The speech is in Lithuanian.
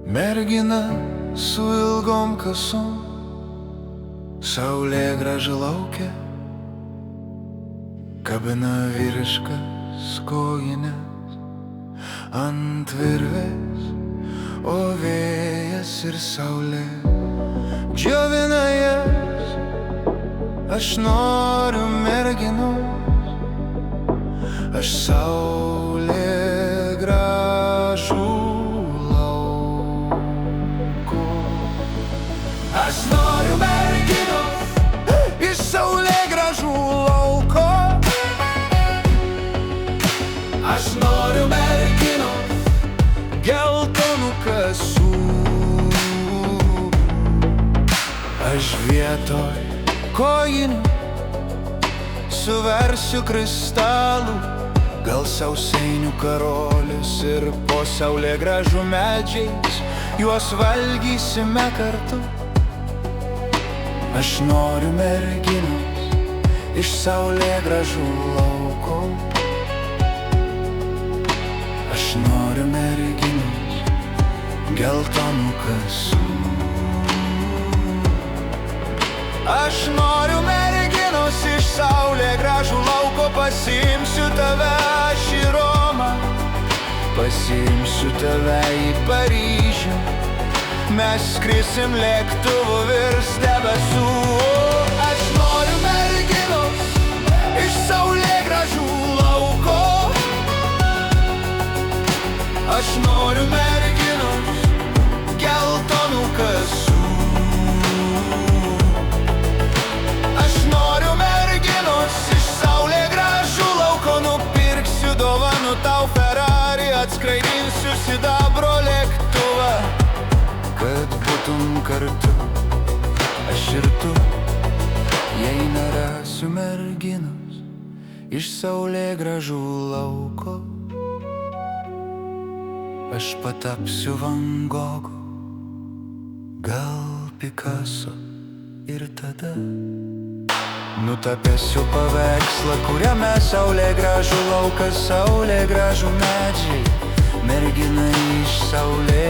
Mergina su ilgom kasom, saulė graži laukia, kabina vyriškas kojines ant virvės, o vėjas ir saulė džiovina jas. Aš noriu merginos, aš saulė gražų lauko. Aš noriu merginos iš saulė gražų lauko. Aš noriu merginos geltonų kasų. Aš vietoj kojinių suversiu kristalų, gal sausainių karolius ir po saulė gražų medžiais juos valgysime kartu. Aš noriu merginos iš saulė gražų lauko. Aš noriu merginos geltonų kasų. Aš noriu merginos iš saulė gražų lauko. Pasiimsiu tave aš į Romą, pasiimsiu tave į Paryžių. Mes skrisim lėktuvu virš debesų. Aš noriu merginos iš saulė gražų lauko. Aš noriu merginos geltonų kasų. Aš noriu merginos iš saulė gražų lauko. Nupirksiu dovanų tau Ferrari, atskraidinsiu sidabro lėktuvą, kad būtum kartu, aš ir tu. Jei nerasiu merginos iš saulė gražų lauko, aš patapsiu Van Gogu, gal Picasso, ir tada nutapėsiu paveikslą, kuriame saulė gražų laukas, saulė gražų medžiai, mergina iš saulė